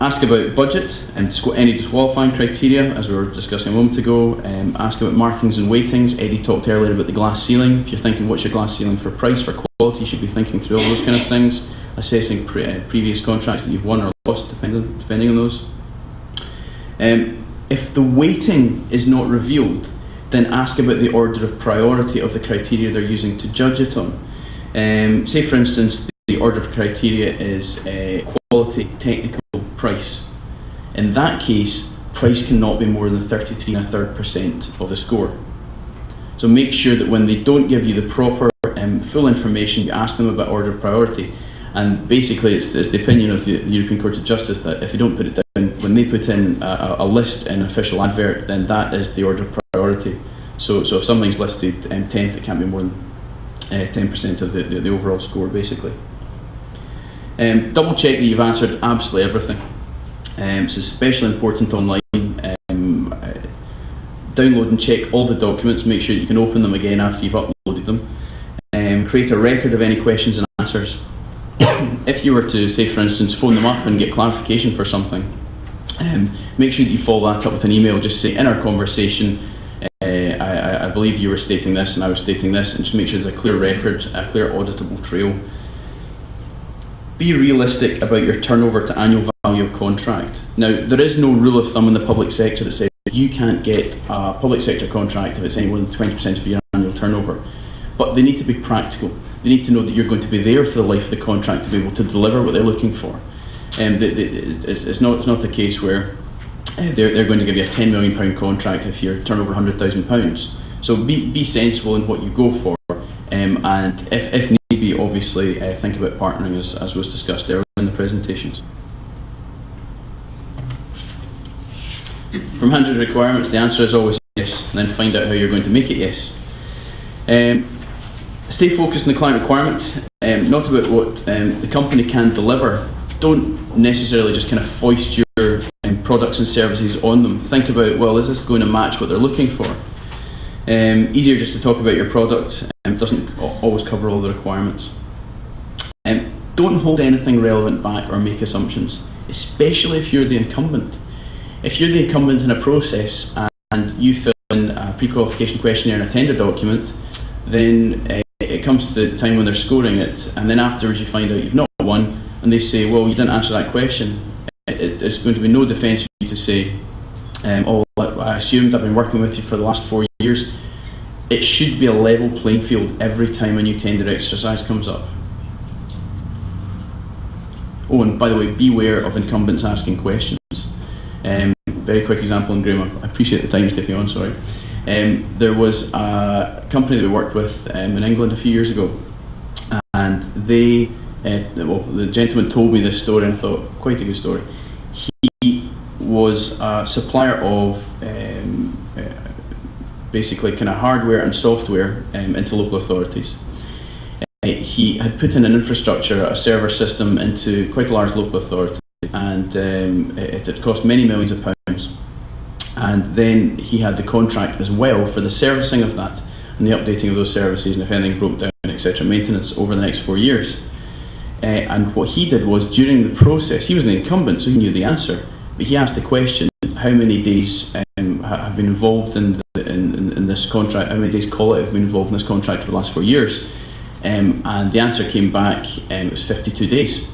Ask about budget and any disqualifying criteria, as we were discussing a moment ago. Ask about markings and weightings. Eddie talked earlier about the glass ceiling. If you're thinking what's your glass ceiling for price, for quality, you should be thinking through all those kind of things. Assessing previous contracts that you've won or lost, depending on those. If the weighting is not revealed, then ask about the order of priority of the criteria they're using to judge it on. Say for instance, the order of criteria is quality, technical, price. In that case, price cannot be more than 33 1/3% of the score. So make sure that when they don't give you the proper full information, you ask them about order of priority. And basically it's the opinion of the European Court of Justice that if they don't put it down, when they put in a list in an official advert, then that is the order of priority. So if something's listed 10th, it can't be more than 10% of the overall score, basically. Double check that you've answered absolutely everything. It's especially important online. Download and check all the documents, make sure you can open them again after you've uploaded them. Create a record of any questions and answers. If you were to, say for instance, phone them up and get clarification for something, make sure that you follow that up with an email. Just say, in our conversation, I believe you were stating this and I was stating this, and just make sure there's a clear record, a clear auditable trail. Be realistic about your turnover to annual value of contract. Now, there is no rule of thumb in the public sector that says you can't get a public sector contract if it's any more than 20% of your annual turnover. But they need to be practical. They need to know that you're going to be there for the life of the contract to be able to deliver what they're looking for. It's not a case where they're going to give you a £10 million contract if your turnover £100,000. So be sensible in what you go for, and if need be, obviously think about partnering as was discussed earlier in the presentations. From 100 requirements, the answer is always yes, and then find out how you're going to make it yes. Stay focused on the client requirement, not about what the company can deliver. Don't necessarily just kind of foist your products and services on them. Think about, well, is this going to match what they're looking for? Easier just to talk about your product, doesn't always cover all the requirements. Don't hold anything relevant back or make assumptions, especially if you're the incumbent. If you're the incumbent in a process and you fill in a pre-qualification questionnaire and a tender document, then it comes to the time when they're scoring it, and then afterwards you find out you've not won, and they say, well, you didn't answer that question. It's going to be no defence for you to say, oh, I assumed I've been working with you for the last 4 years. It should be a level playing field every time a new tender exercise comes up. Oh, and by the way, beware of incumbents asking questions. Very quick example, and Graham, I appreciate the time to get you on, sorry. There was a company that we worked with in England a few years ago, and they, well, the gentleman told me this story and I thought, quite a good story. He was a supplier of basically kind of hardware and software into local authorities. He had put in an infrastructure, a server system into quite a large local authority, and it had cost many millions of pounds. And then he had the contract as well for the servicing of that and the updating of those services, and if anything broke down, etc., maintenance over the next 4 years. And what he did was, during the process, he was the incumbent, so he knew the answer, but he asked the question, how many days have been involved in this contract, how many days call it have been involved in this contract for the last 4 years? And the answer came back, it was 52 days.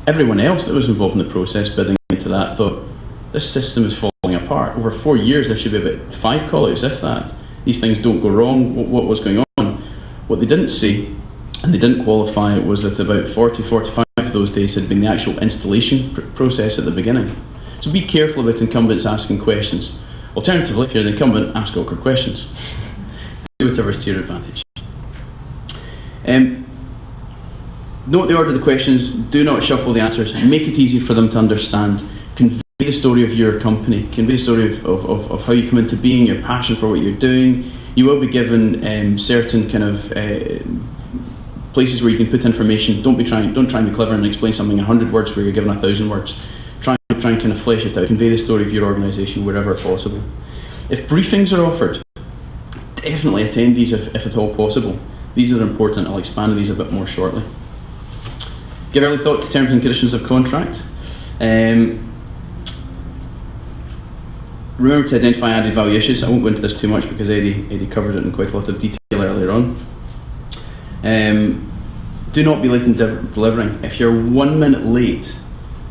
Everyone else that was involved in the process bidding into that thought, this system is falling apart. Over 4 years there should be about 5 call-outs, if that. These things don't go wrong. What was going on? What they didn't see, and they didn't qualify, was that about 45 of those days had been the actual installation process at the beginning. So be careful about incumbents asking questions. Alternatively, if you're the incumbent, ask awkward questions. Do whatever's to your advantage. Note the order of the questions, do not shuffle the answers, make it easy for them to understand. Convey the story of your company, convey the story of how you come into being, your passion for what you're doing. You will be given certain kind of places where you can put information. Don't try and be clever and explain something in 100 words where you're given 1,000 words. Try and kind of flesh it out, convey the story of your organisation wherever possible. If briefings are offered, definitely attend these if at all possible. These are important. I'll expand on these a bit more shortly. Give early thought to terms and conditions of contract. Remember to identify added value issues. I won't go into this too much because Eddie covered it in quite a lot of detail earlier on. Do not be late in delivering. If you're 1 minute late,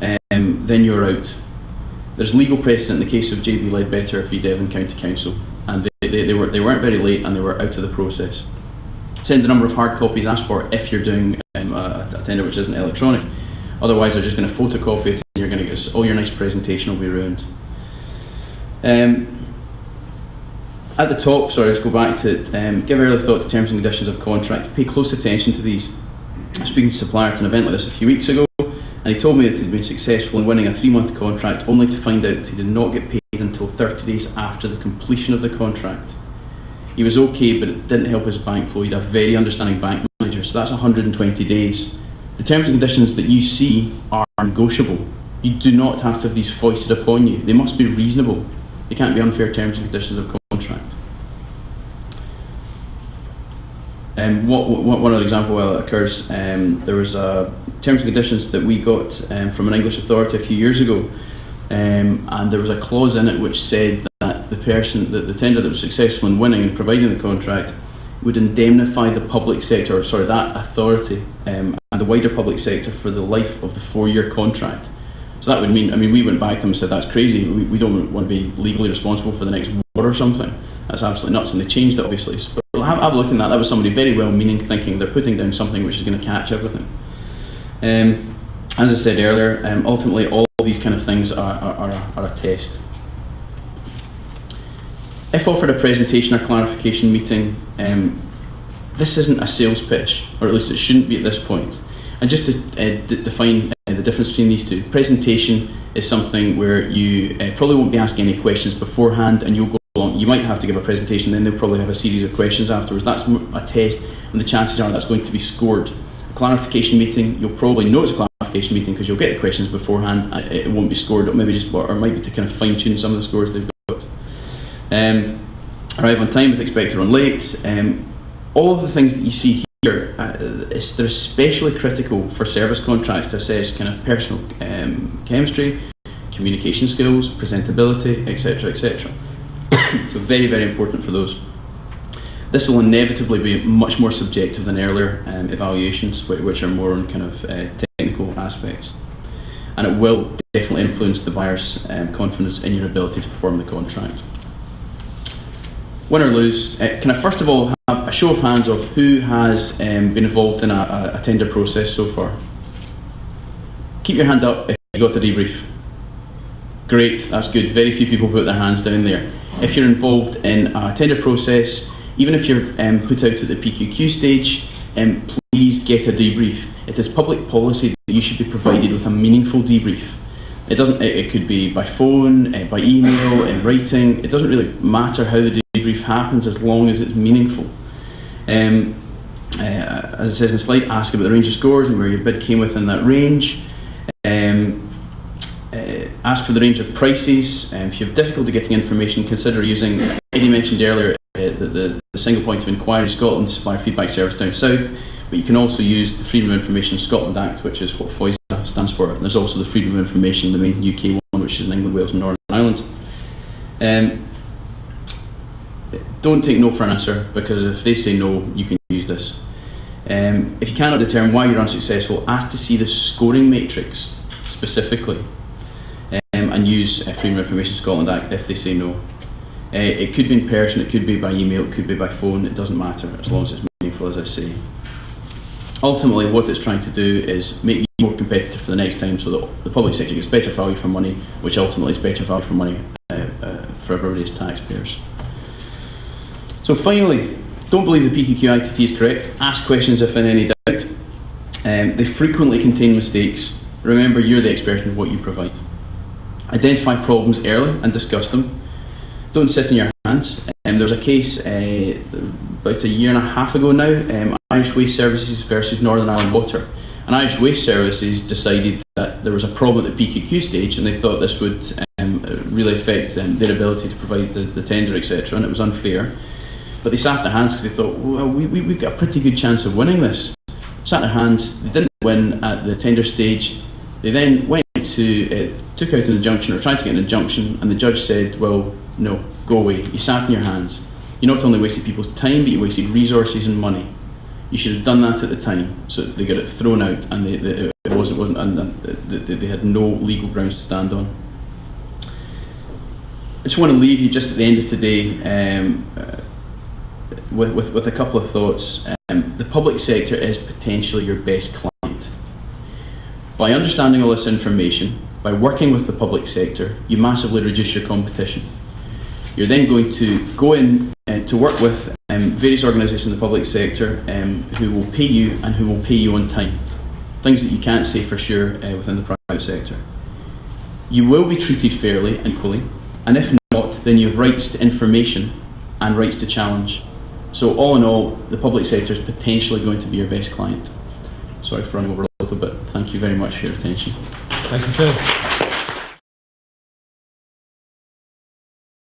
then you're out. There's legal precedent in the case of JB Ledbetter v Devon County Council, and they weren't very late and they were out of the process. Send a number of hard copies asked for if you're doing a tender which isn't electronic. Otherwise, they're just going to photocopy it, and you're going to get all your nice presentation will be ruined. At the top, sorry, let's go back to it. Give early thought to terms and conditions of contract. Pay close attention to these. I was speaking to a supplier at an event like this a few weeks ago, and he told me that he'd been successful in winning a 3-month contract, only to find out that he did not get paid until 30 days after the completion of the contract. He was okay, but it didn't help his bank flow. He had a very understanding bank manager, so that's 120 days. The terms and conditions that you see are negotiable. You do not have to have these foisted upon you. They must be reasonable. They can't be unfair terms and conditions of contract. One other example where it occurs, there was terms and conditions that we got from an English authority a few years ago, and there was a clause in it which said that the tender that was successful in winning and providing the contract would indemnify the public sector, or sorry, that authority and the wider public sector for the life of the 4-year contract. So that would mean, I mean, we went back to them and said that's crazy, we don't want to be legally responsible for the next war or something. That's absolutely nuts, and they changed it obviously. But have a look at that. That was somebody very well meaning thinking they're putting down something which is going to catch everything. As I said earlier, ultimately all of these kind of things are a test. If offered a presentation or clarification meeting, this isn't a sales pitch, or at least it shouldn't be at this point. And just to define the difference between these two, presentation is something where you probably won't be asking any questions beforehand, and you'll go along. You might have to give a presentation, then they'll probably have a series of questions afterwards. That's a test, and the chances are that's going to be scored. A clarification meeting, you'll probably know it's a clarification meeting because you'll get the questions beforehand. It won't be scored, or it might be to kind of fine tune some of the scores they've got. Arrive on time if expected or late. All of the things that you see here, they're especially critical for service contracts to assess kind of personal chemistry, communication skills, presentability, etc., etc. So very, very important for those. This will inevitably be much more subjective than earlier evaluations, which are more on kind of technical aspects, and it will definitely influence the buyer's confidence in your ability to perform the contract. Win or lose, can I first of all have a show of hands of who has been involved in a tender process so far? Keep your hand up if you got a debrief. Great, that's good. Very few people put their hands down there. If you're involved in a tender process, even if you're put out at the PQQ stage, please get a debrief. It is public policy that you should be provided with a meaningful debrief. It could be by phone, by email, in writing. It doesn't really matter how the debrief happens as long as it's meaningful. As it says in the slide, ask about the range of scores and where your bid came within that range. Ask for the range of prices. If you have difficulty getting information, consider using, Eddie mentioned earlier, the single point of inquiry Scotland supplier feedback service down south, but you can also use the Freedom of Information Scotland Act, which is what FOISA stands for, and there's also the Freedom of Information, the main UK one, which is in England, Wales and Northern Ireland. Don't take no for an answer, because if they say no, you can use this. If you cannot determine why you're unsuccessful, ask to see the scoring matrix specifically, and use Freedom of Information Scotland Act if they say no. It could be in person, it could be by email, it could be by phone, it doesn't matter as long as it's meaningful, as I say. Ultimately, what it's trying to do is make you more competitive for the next time, so that the public sector gets better value for money, which ultimately is better value for money for everybody as taxpayers. So finally, don't believe the PQQ ITT is correct. Ask questions if in any doubt. They frequently contain mistakes. Remember, you're the expert in what you provide. Identify problems early and discuss them. Don't sit in your hands. There was a case about a year and a half ago now, Irish Waste Services versus Northern Ireland Water. And Irish Waste Services decided that there was a problem at the PQQ stage, and they thought this would really affect their ability to provide the tender, etc., and it was unfair. But they sat their hands because they thought, well, we've got a pretty good chance of winning this. Sat their hands, they didn't win at the tender stage. They then went took out an injunction, or tried to get an injunction, and the judge said, well, no, go away. You sat on your hands. You not only wasted people's time, but you wasted resources and money. You should have done that at the time, so they got it thrown out, and they had no legal grounds to stand on. I just want to leave you just at the end of today with a couple of thoughts. The public sector is potentially your best client. By understanding all this information, by working with the public sector, you massively reduce your competition. You're then going to go in to work with various organisations in the public sector who will pay you and who will pay you on time. Things that you can't say for sure within the private sector. You will be treated fairly and equally, and if not, then you have rights to information and rights to challenge. So all in all, the public sector is potentially going to be your best client. Sorry for running over a little bit. Thank you very much for your attention. Thank you, Chair.